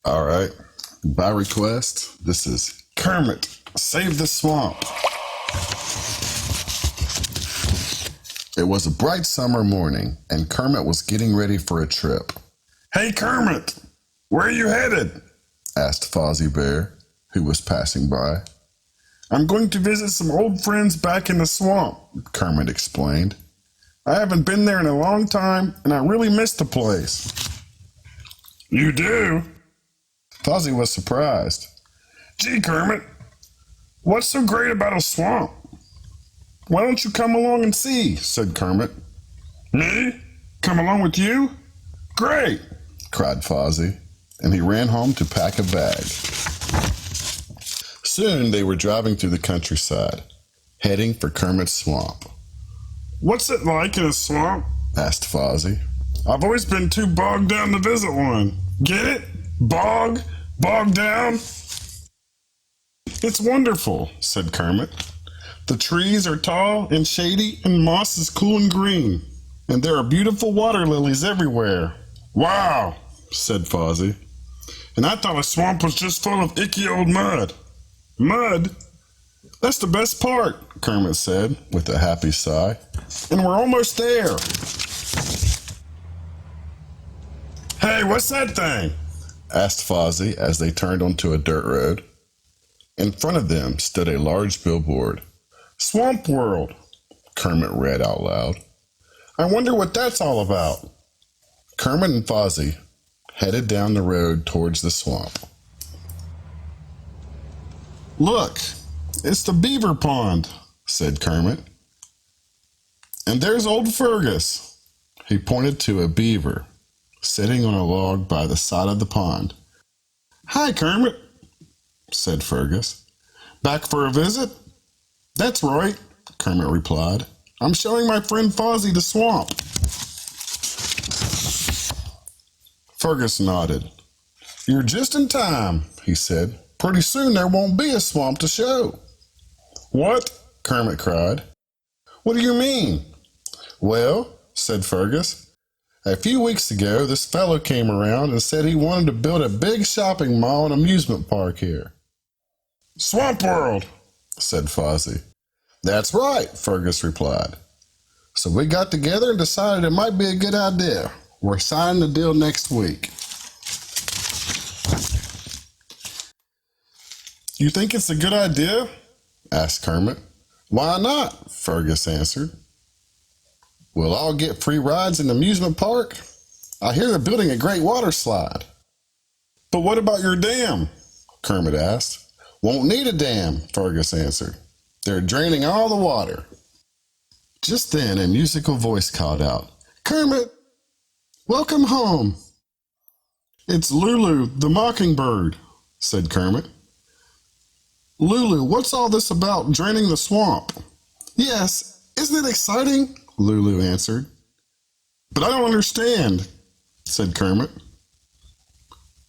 All right. By request, this is Kermit, Save the Swamp. It was a bright summer morning, and Kermit was getting ready for a trip. Hey, Kermit, where are you headed? Asked Fozzie Bear, who was passing by. I'm going to visit some old friends back in the swamp, Kermit explained. I haven't been there in a long time, and I really miss the place. You do? Fozzie was surprised. Gee, Kermit, what's so great about a swamp? Why don't you come along and see, said Kermit. Me? Come along with you? Great, cried Fozzie, and he ran home to pack a bag. Soon they were driving through the countryside, heading for Kermit's swamp. What's it like in a swamp? Asked Fozzie. I've always been too bogged down to visit one. Get it? Bogged down? It's wonderful, said Kermit. The trees are tall and shady, and moss is cool and green, and there are beautiful water lilies everywhere. Wow, said Fozzie. And I thought a swamp was just full of icky old mud. Mud? That's the best part, Kermit said with a happy sigh. And we're almost there. Hey, what's that thing? Asked Fozzie as they turned onto a dirt road. In front of them stood a large billboard. Swamp World, Kermit read out loud. I wonder what that's all about. Kermit and Fozzie headed down the road towards the swamp. Look, it's the beaver pond, said Kermit. And there's old Fergus. He pointed to a beaver sitting on a log by the side of the pond. Hi, Kermit, said Fergus. Back for a visit? That's right, Kermit replied. I'm showing my friend Fozzie the swamp. Fergus nodded. You're just in time, he said. Pretty soon there won't be a swamp to show. What? Kermit cried. What do you mean? Well, said Fergus, a few weeks ago this fellow came around and said he wanted to build a big shopping mall and amusement park here. Swamp World, said Fozzie. That's right, Fergus replied. So we got together and decided it might be a good idea. We're signing the deal next week. You think it's a good idea? Asked Kermit. Why not? Fergus answered. We'll all get free rides in the amusement park. I hear they're building a great water slide. But what about your dam? Kermit asked. Won't need a dam, Fergus answered. They're draining all the water. Just then a musical voice called out, Kermit, welcome home. It's Lulu, the mockingbird, said Kermit. Lulu, what's all this about draining the swamp? Yes, isn't it exciting? Lulu answered. But I don't understand, said Kermit.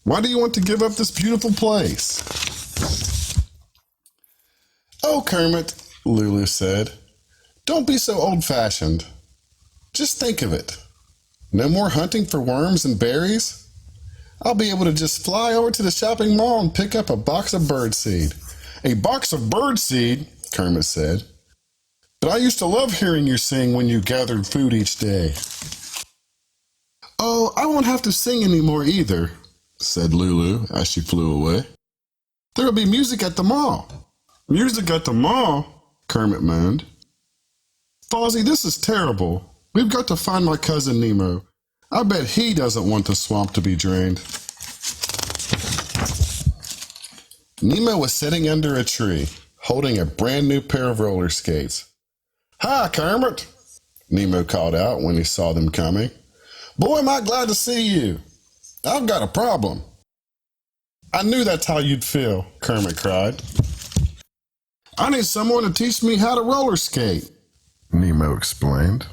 Why do you want to give up this beautiful place? Oh, Kermit, Lulu said, don't be so old-fashioned. Just think of it. No more hunting for worms and berries. I'll be able to just fly over to the shopping mall and pick up a box of birdseed. A box of birdseed, Kermit said. But I used to love hearing you sing when you gathered food each day. Oh, I won't have to sing anymore either, said Lulu as she flew away. There'll be music at the mall. Music at the mall? Kermit moaned. Fozzie, this is terrible. We've got to find my cousin Nemo. I bet he doesn't want the swamp to be drained. Nemo was sitting under a tree, holding a brand new pair of roller skates. Hi, Kermit, Nemo called out when he saw them coming. Boy, am I glad to see you. I've got a problem. I knew that's how you'd feel, Kermit cried. I need someone to teach me how to roller skate, Nemo explained.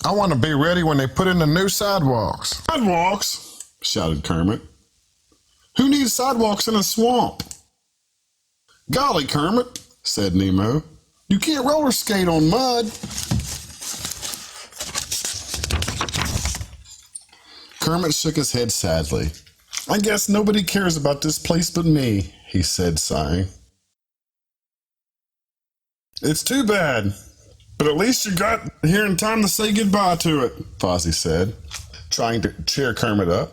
I want to be ready when they put in the new sidewalks. Sidewalks? Shouted Kermit. Who needs sidewalks in a swamp? Golly, Kermit, said Nemo. You can't roller skate on mud. Kermit shook his head sadly. I guess nobody cares about this place but me, he said, sighing. It's too bad, but at least you got here in time to say goodbye to it, Fozzie said, trying to cheer Kermit up.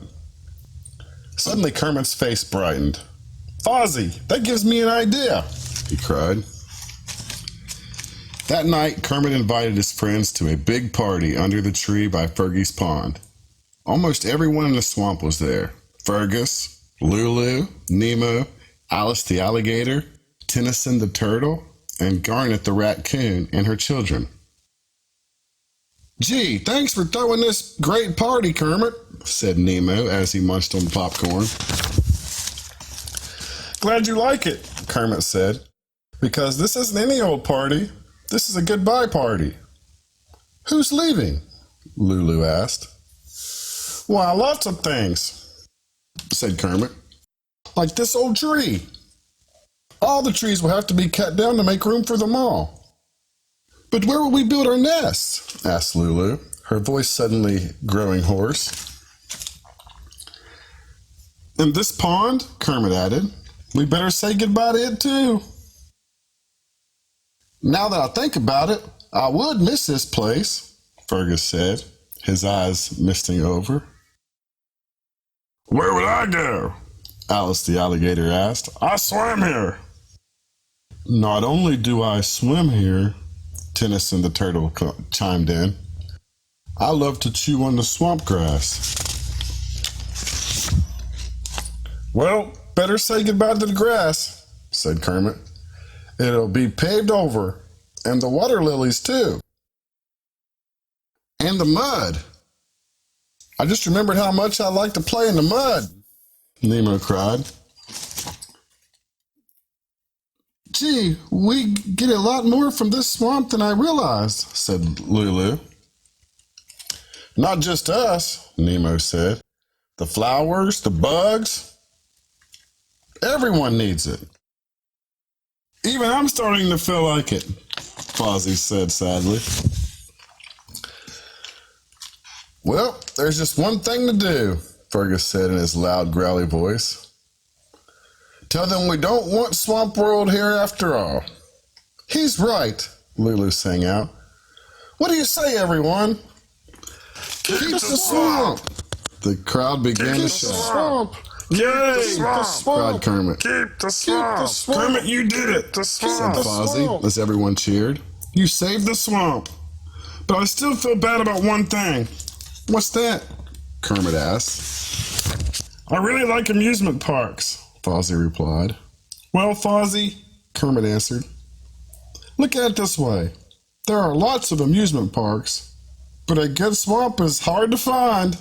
Suddenly Kermit's face brightened. Fozzie, that gives me an idea, he cried. That night, Kermit invited his friends to a big party under the tree by Fergie's pond. Almost everyone in the swamp was there. Fergus, Lulu, Nemo, Alice the alligator, Tennyson the turtle, and Garnet the raccoon and her children. Gee, thanks for throwing this great party, Kermit, said Nemo as he munched on popcorn. Glad you like it, Kermit said, because this isn't any old party. This is a goodbye party. Who's leaving? Lulu asked. Why, lots of things, said Kermit. Like this old tree. All the trees will have to be cut down to make room for them all. But where will we build our nests? Asked Lulu, her voice suddenly growing hoarse. In this pond, Kermit added. We better say goodbye to it too. Now that I think about it, I would miss this place, Fergus said, his eyes misting over. Where would I go? Alice the alligator asked. I swam here. Not only do I swim here, Tennyson the turtle chimed in, I love to chew on the swamp grass. Well, better say goodbye to the grass, said Kermit. It'll be paved over, and the water lilies too. And the mud. I just remembered how much I like to play in the mud, Nemo cried. Gee, we get a lot more from this swamp than I realized, said Lulu. Not just us, Nemo said. The flowers, the bugs, everyone needs it. Even I'm starting to feel like it, Fozzie said sadly. Well, there's just one thing to do, Fergus said in his loud, growly voice. Tell them we don't want Swamp World here after all. He's right, Lulu sang out. What do you say, everyone? Keep the swamp! The crowd began to shout. Swamp! Yay! The swamp! Cried Kermit. Keep the swamp! Keep the swamp! Kermit, you did it! The swamp! Said Fozzie as everyone cheered. You saved the swamp. But I still feel bad about one thing. What's that? Kermit asked. I really like amusement parks, Fozzie replied. Well, Fozzie, Kermit answered, look at it this way. There are lots of amusement parks, but a good swamp is hard to find.